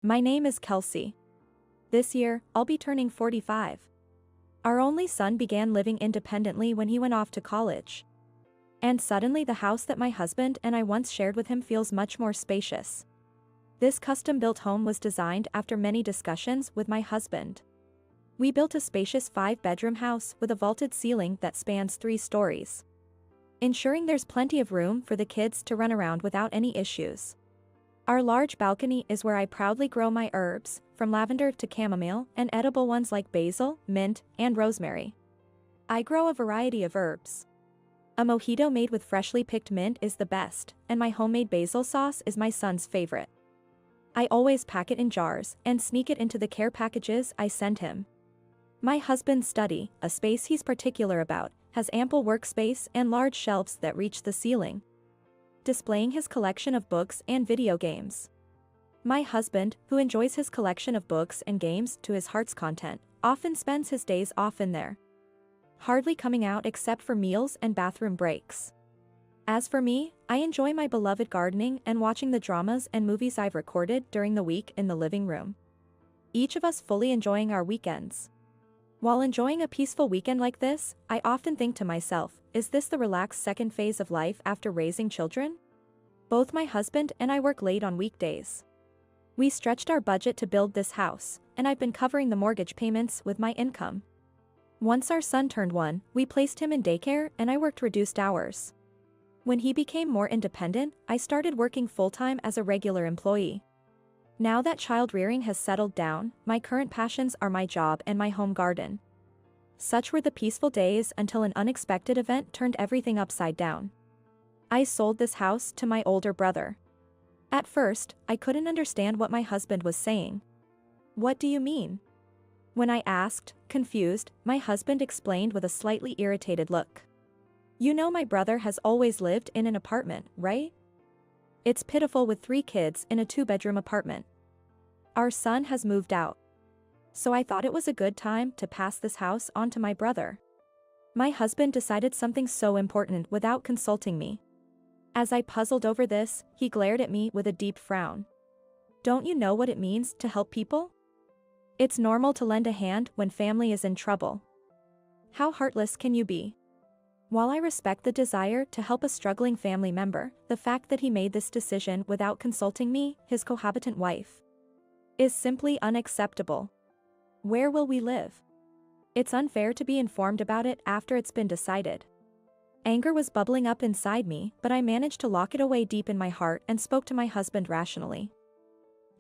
My name is Kelsey. This year, I'll be turning 45. Our only son began living independently when he went off to college. And suddenly the house that my husband and I once shared with him feels much more spacious. This custom-built home was designed after many discussions with my husband. We built a spacious 5-bedroom house with a vaulted ceiling that spans 3 stories, ensuring there's plenty of room for the kids to run around without any issues. Our large balcony is where I proudly grow my herbs, from lavender to chamomile, and edible ones like basil, mint, and rosemary. I grow a variety of herbs. A mojito made with freshly picked mint is the best, and my homemade basil sauce is my son's favorite. I always pack it in jars and sneak it into the care packages I send him. My husband's study, a space he's particular about, has ample workspace and large shelves that reach the ceiling, displaying his collection of books and video games. My husband, who enjoys his collection of books and games to his heart's content, often spends his days off in there, hardly coming out except for meals and bathroom breaks. As for me, I enjoy my beloved gardening and watching the dramas and movies I've recorded during the week in the living room, each of us fully enjoying our weekends. While enjoying a peaceful weekend like this, I often think to myself, is this the relaxed second phase of life after raising children? Both my husband and I work late on weekdays. We stretched our budget to build this house, and I've been covering the mortgage payments with my income. Once our son turned 1, we placed him in daycare and I worked reduced hours. When he became more independent, I started working full-time as a regular employee. Now that child-rearing has settled down, my current passions are my job and my home garden. Such were the peaceful days until an unexpected event turned everything upside down. I sold this house to my older brother. At first, I couldn't understand what my husband was saying. "What do you mean?" When I asked, confused, my husband explained with a slightly irritated look. "You know my brother has always lived in an apartment, right? It's pitiful with 3 kids in a 2-bedroom apartment. Our son has moved out. So I thought it was a good time to pass this house on to my brother." My husband decided something so important without consulting me. As I puzzled over this, he glared at me with a deep frown. "Don't you know what it means to help people? It's normal to lend a hand when family is in trouble. How heartless can you be?" While I respect the desire to help a struggling family member, the fact that he made this decision without consulting me, his cohabitant wife, is simply unacceptable. Where will we live? It's unfair to be informed about it after it's been decided. Anger was bubbling up inside me, but I managed to lock it away deep in my heart and spoke to my husband rationally.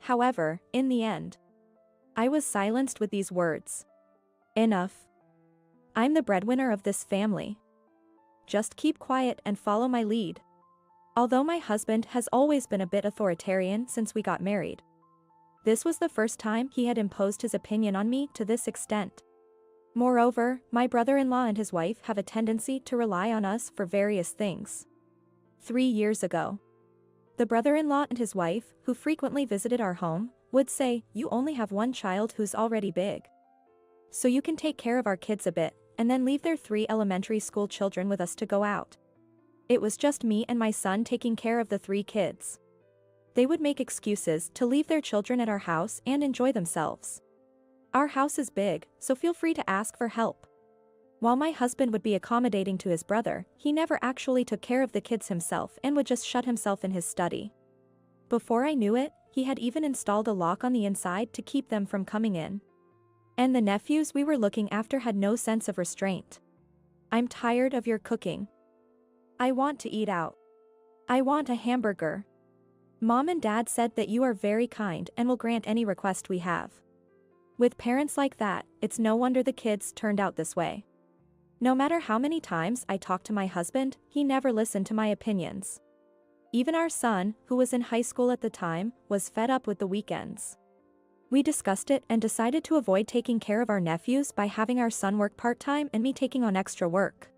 However, in the end, I was silenced with these words. "Enough. I'm the breadwinner of this family. Just keep quiet and follow my lead." Although my husband has always been a bit authoritarian since we got married, this was the first time he had imposed his opinion on me to this extent. Moreover, my brother-in-law and his wife have a tendency to rely on us for various things. 3 years ago, the brother-in-law and his wife, who frequently visited our home, would say, "You only have 1 child who's already big, so you can take care of our kids a bit," and then leave their 3 elementary school children with us to go out. It was just me and my son taking care of the 3 kids. They would make excuses to leave their children at our house and enjoy themselves. "Our house is big, so feel free to ask for help." While my husband would be accommodating to his brother, he never actually took care of the kids himself and would just shut himself in his study. Before I knew it, he had even installed a lock on the inside to keep them from coming in. And the nephews we were looking after had no sense of restraint. "I'm tired of your cooking. I want to eat out. I want a hamburger. Mom and Dad said that you are very kind and will grant any request we have." With parents like that, it's no wonder the kids turned out this way. No matter how many times I talked to my husband, he never listened to my opinions. Even our son, who was in high school at the time, was fed up with the weekends. We discussed it and decided to avoid taking care of our nephews by having our son work part-time and me taking on extra work.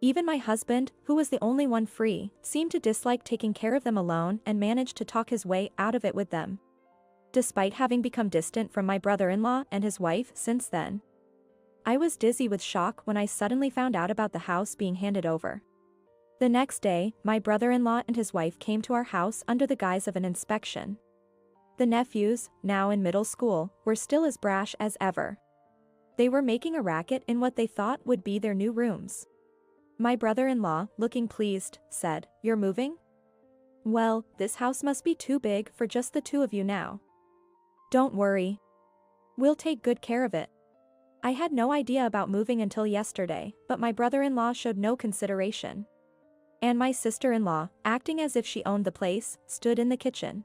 Even my husband, who was the only one free, seemed to dislike taking care of them alone and managed to talk his way out of it with them, despite having become distant from my brother-in-law and his wife since then. I was dizzy with shock when I suddenly found out about the house being handed over. The next day, my brother-in-law and his wife came to our house under the guise of an inspection. The nephews, now in middle school, were still as brash as ever. They were making a racket in what they thought would be their new rooms. My brother-in-law, looking pleased, said, "You're moving? Well, this house must be too big for just the two of you now. Don't worry. We'll take good care of it." I had no idea about moving until yesterday, but my brother-in-law showed no consideration. And my sister-in-law, acting as if she owned the place, stood in the kitchen.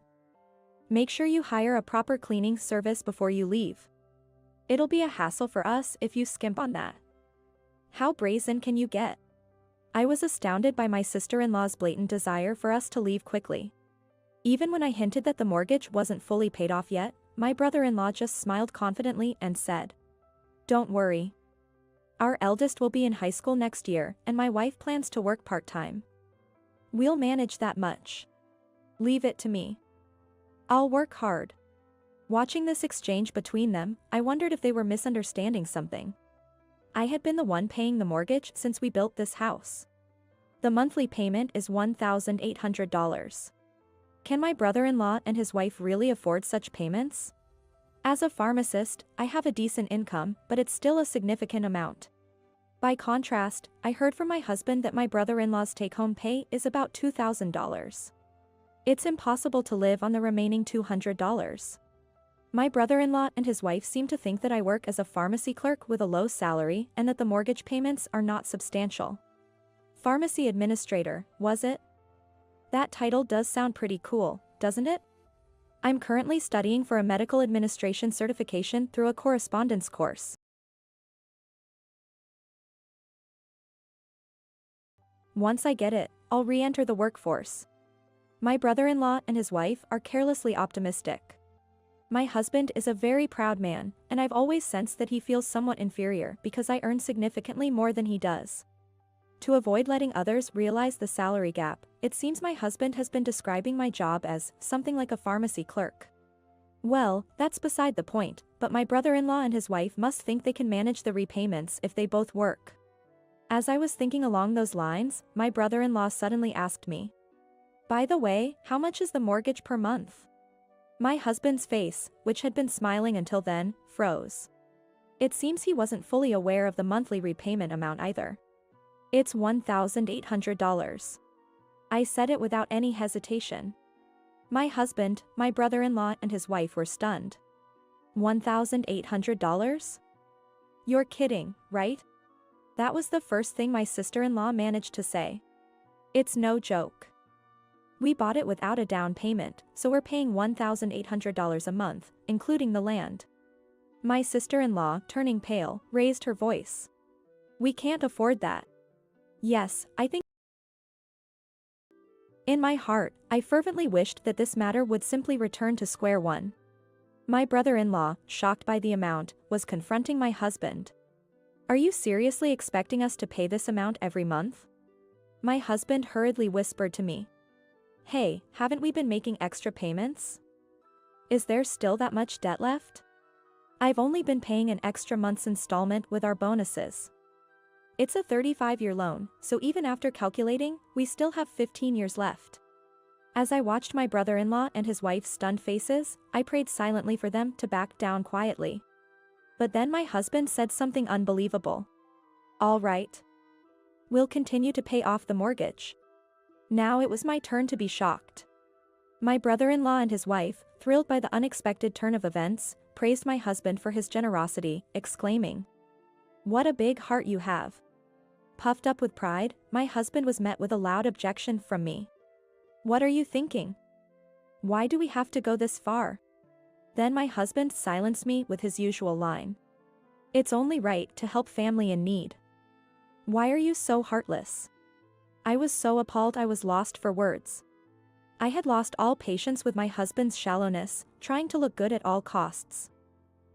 "Make sure you hire a proper cleaning service before you leave. It'll be a hassle for us if you skimp on that." How brazen can you get? I was astounded by my sister-in-law's blatant desire for us to leave quickly. Even when I hinted that the mortgage wasn't fully paid off yet, my brother-in-law just smiled confidently and said, "Don't worry. Our eldest will be in high school next year and my wife plans to work part-time. We'll manage that much. Leave it to me. I'll work hard." Watching this exchange between them, I wondered if they were misunderstanding something. I had been the one paying the mortgage since we built this house. The monthly payment is $1,800. Can my brother-in-law and his wife really afford such payments? As a pharmacist, I have a decent income, but it's still a significant amount. By contrast, I heard from my husband that my brother-in-law's take-home pay is about $2,000. It's impossible to live on the remaining $200. My brother-in-law and his wife seem to think that I work as a pharmacy clerk with a low salary and that the mortgage payments are not substantial. Pharmacy administrator, was it? That title does sound pretty cool, doesn't it? I'm currently studying for a medical administration certification through a correspondence course. Once I get it, I'll re-enter the workforce. My brother-in-law and his wife are carelessly optimistic. My husband is a very proud man, and I've always sensed that he feels somewhat inferior because I earn significantly more than he does. To avoid letting others realize the salary gap, it seems my husband has been describing my job as something like a pharmacy clerk. Well, that's beside the point, but my brother-in-law and his wife must think they can manage the repayments if they both work. As I was thinking along those lines, my brother-in-law suddenly asked me, "By the way, how much is the mortgage per month?" My husband's face, which had been smiling until then, froze. It seems he wasn't fully aware of the monthly repayment amount either. "It's $1,800. I said it without any hesitation. My husband, my brother-in-law and his wife were stunned. $1,800? You're kidding, right? That was the first thing my sister-in-law managed to say. It's no joke. We bought it without a down payment, so we're paying $1,800 a month, including the land." My sister-in-law, turning pale, raised her voice. "We can't afford that." Yes, I think. In my heart, I fervently wished that this matter would simply return to square one. My brother-in-law, shocked by the amount, was confronting my husband. "Are you seriously expecting us to pay this amount every month?" My husband hurriedly whispered to me, "Hey, haven't we been making extra payments? Is there still that much debt left? I've only been paying an extra month's installment with our bonuses. It's a 35-year loan, so even after calculating, we still have 15 years left." As I watched my brother-in-law and his wife's stunned faces, I prayed silently for them to back down quietly. But then my husband said something unbelievable. "All right. We'll continue to pay off the mortgage." Now it was my turn to be shocked. My brother-in-law and his wife, thrilled by the unexpected turn of events, praised my husband for his generosity, exclaiming, "What a big heart you have." Puffed up with pride, my husband was met with a loud objection from me. "What are you thinking? Why do we have to go this far?" Then my husband silenced me with his usual line. "It's only right to help family in need. Why are you so heartless?" I was so appalled I was lost for words. I had lost all patience with my husband's shallowness, trying to look good at all costs.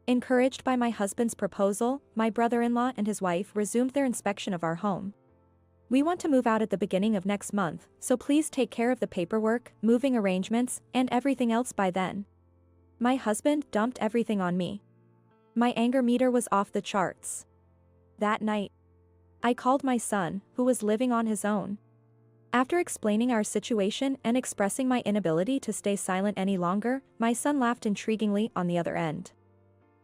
Encouraged by my husband's proposal, my brother-in-law and his wife resumed their inspection of our home. "We want to move out at the beginning of next month, so please take care of the paperwork, moving arrangements, and everything else by then." My husband dumped everything on me. My anger meter was off the charts. That night, I called my son, who was living on his own. After explaining our situation and expressing my inability to stay silent any longer, my son laughed intriguingly on the other end.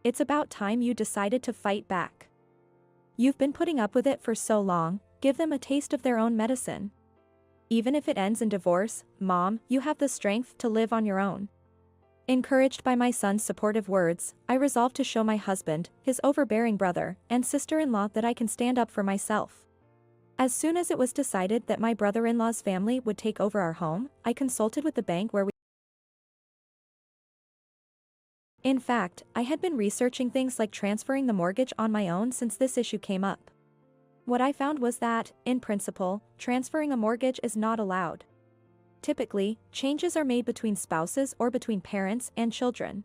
It's about time you decided to fight back. You've been putting up with it for so long, give them a taste of their own medicine. Even if it ends in divorce, Mom, you have the strength to live on your own. Encouraged by my son's supportive words, I resolved to show my husband, his overbearing brother, and sister-in-law that I can stand up for myself. As soon as it was decided that my brother-in-law's family would take over our home, I consulted with the bank where we. In fact, I had been researching things like transferring the mortgage on my own since this issue came up. What I found was that, in principle, transferring a mortgage is not allowed. Typically, changes are made between spouses or between parents and children.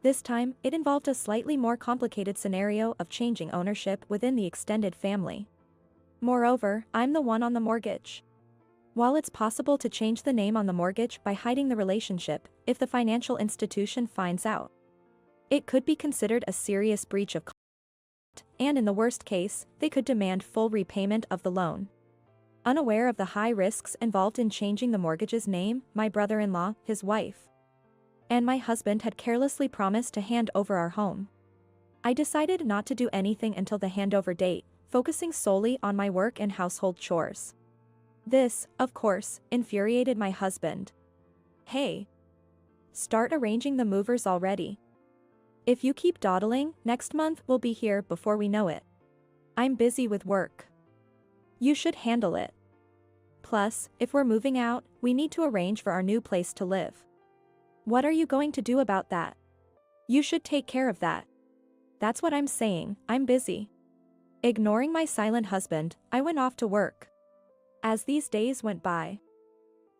This time, it involved a slightly more complicated scenario of changing ownership within the extended family. Moreover, I'm the one on the mortgage. While it's possible to change the name on the mortgage by hiding the relationship, if the financial institution finds out, it could be considered a serious breach of contract, and in the worst case, they could demand full repayment of the loan. Unaware of the high risks involved in changing the mortgage's name, my brother-in-law, his wife, and my husband had carelessly promised to hand over our home. I decided not to do anything until the handover date, focusing solely on my work and household chores. This, of course, infuriated my husband. Hey! Start arranging the movers already. If you keep dawdling, next month we'll be here before we know it. I'm busy with work. You should handle it. Plus, if we're moving out, we need to arrange for our new place to live. What are you going to do about that? You should take care of that. That's what I'm saying, I'm busy. Ignoring my silent husband, I went off to work. As these days went by,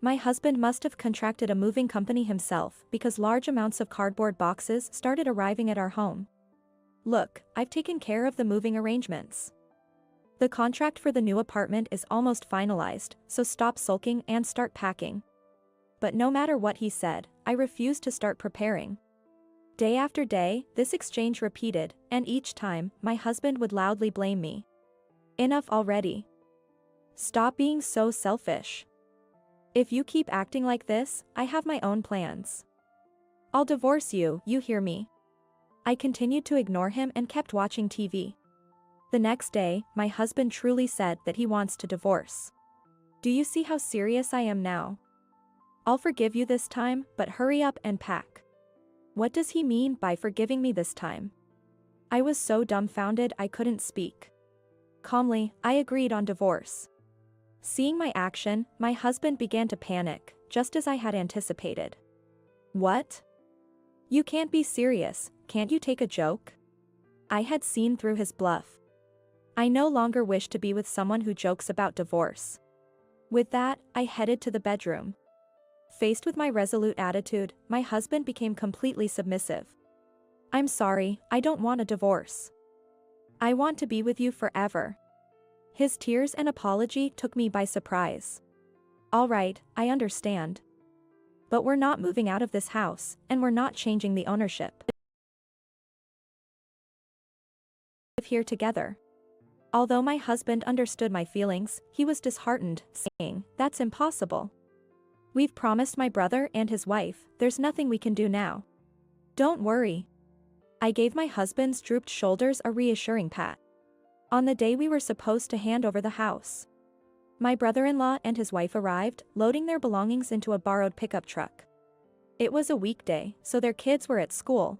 my husband must have contracted a moving company himself because large amounts of cardboard boxes started arriving at our home. Look, I've taken care of the moving arrangements. The contract for the new apartment is almost finalized, so stop sulking and start packing. But no matter what he said, I refused to start preparing. Day after day, this exchange repeated, and each time, my husband would loudly blame me. Enough already. Stop being so selfish. If you keep acting like this, I have my own plans. I'll divorce you, you hear me? I continued to ignore him and kept watching TV. The next day, my husband truly said that he wants to divorce. Do you see how serious I am now? I'll forgive you this time, but hurry up and pack. What does he mean by forgiving me this time? I was so dumbfounded I couldn't speak. Calmly, I agreed on divorce. Seeing my action, my husband began to panic, just as I had anticipated. What? You can't be serious, can't you take a joke? I had seen through his bluff. I no longer wished to be with someone who jokes about divorce. With that, I headed to the bedroom. Faced with my resolute attitude, my husband became completely submissive. I'm sorry, I don't want a divorce. I want to be with you forever. His tears and apology took me by surprise. All right, I understand. But we're not moving out of this house, and we're not changing the ownership. We live here together. Although my husband understood my feelings, he was disheartened, saying, "That's impossible. We've promised my brother and his wife, there's nothing we can do now." Don't worry. I gave my husband's drooped shoulders a reassuring pat. On the day we were supposed to hand over the house, my brother-in-law and his wife arrived, loading their belongings into a borrowed pickup truck. It was a weekday, so their kids were at school.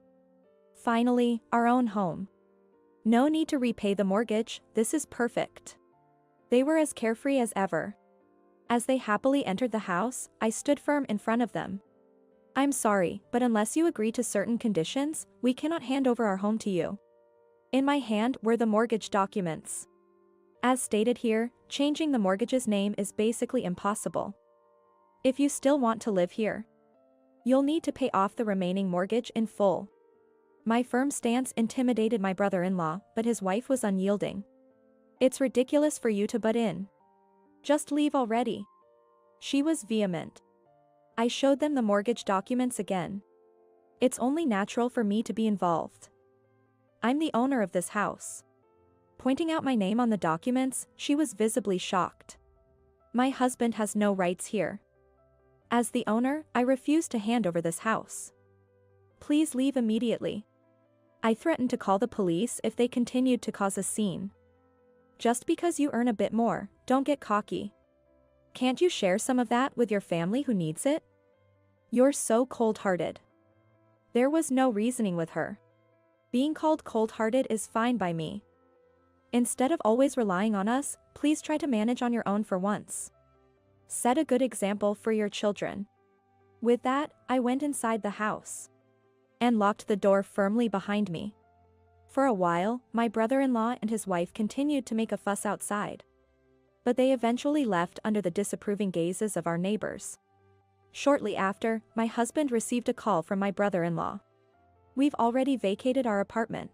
Finally, our own home. No need to repay the mortgage, this is perfect. They were as carefree as ever. As they happily entered the house, I stood firm in front of them. I'm sorry, but unless you agree to certain conditions, we cannot hand over our home to you. In my hand were the mortgage documents. As stated here, changing the mortgage's name is basically impossible. If you still want to live here, you'll need to pay off the remaining mortgage in full. My firm stance intimidated my brother-in-law, but his wife was unyielding. It's ridiculous for you to butt in. Just leave already. She was vehement. I showed them the mortgage documents again. It's only natural for me to be involved. I'm the owner of this house. Pointing out my name on the documents, she was visibly shocked. My husband has no rights here. As the owner, I refuse to hand over this house. Please leave immediately. I threatened to call the police if they continued to cause a scene. Just because you earn a bit more, don't get cocky. Can't you share some of that with your family who needs it? You're so cold-hearted. There was no reasoning with her. Being called cold-hearted is fine by me. Instead of always relying on us, please try to manage on your own for once. Set a good example for your children. With that, I went inside the house and locked the door firmly behind me. For a while, my brother-in-law and his wife continued to make a fuss outside. But they eventually left under the disapproving gazes of our neighbors. Shortly after, my husband received a call from my brother-in-law. We've already vacated our apartment.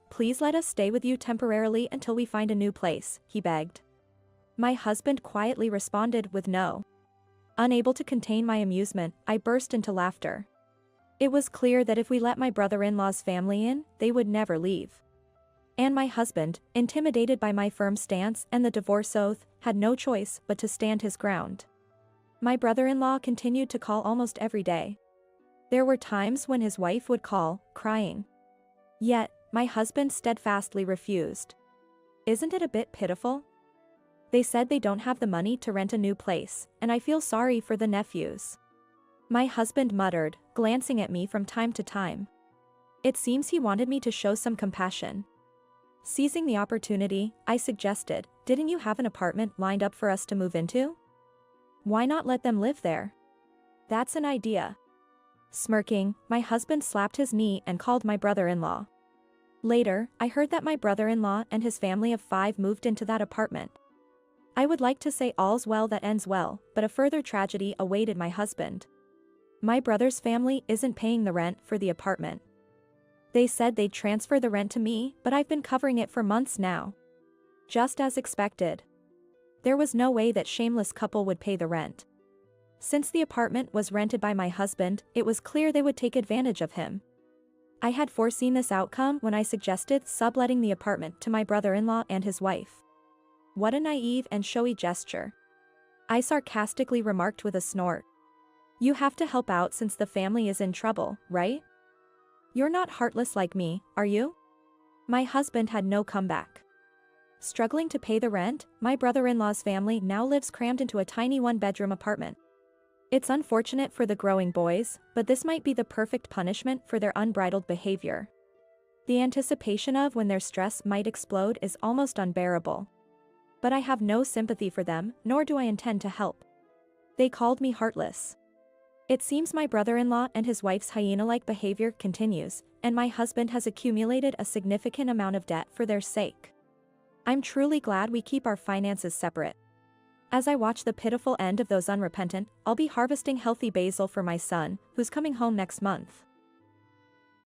Please let us stay with you temporarily until we find a new place, he begged. My husband quietly responded with no. Unable to contain my amusement, I burst into laughter. It was clear that if we let my brother-in-law's family in, they would never leave. And my husband, intimidated by my firm stance and the divorce oath, had no choice but to stand his ground. My brother-in-law continued to call almost every day. There were times when his wife would call, crying. Yet, my husband steadfastly refused. Isn't it a bit pitiful? They said they don't have the money to rent a new place, and I feel sorry for the nephews. My husband muttered, glancing at me from time to time. It seems he wanted me to show some compassion. Seizing the opportunity, I suggested, didn't you have an apartment lined up for us to move into? Why not let them live there? That's an idea. Smirking, my husband slapped his knee and called my brother-in-law. Later, I heard that my brother-in-law and his family of 5 moved into that apartment. I would like to say all's well that ends well, but a further tragedy awaited my husband. My brother's family isn't paying the rent for the apartment. They said they'd transfer the rent to me, but I've been covering it for months now. Just as expected. There was no way that shameless couple would pay the rent. Since the apartment was rented by my husband, it was clear they would take advantage of him. I had foreseen this outcome when I suggested subletting the apartment to my brother-in-law and his wife. What a naive and showy gesture. I sarcastically remarked with a snort. You have to help out since the family is in trouble, right? You're not heartless like me, are you? My husband had no comeback. Struggling to pay the rent, my brother-in-law's family now lives crammed into a tiny one-bedroom apartment. It's unfortunate for the growing boys, but this might be the perfect punishment for their unbridled behavior. The anticipation of when their stress might explode is almost unbearable. But I have no sympathy for them, nor do I intend to help. They called me heartless. It seems my brother-in-law and his wife's hyena-like behavior continues, and my husband has accumulated a significant amount of debt for their sake. I'm truly glad we keep our finances separate. As I watch the pitiful end of those unrepentant, I'll be harvesting healthy basil for my son, who's coming home next month.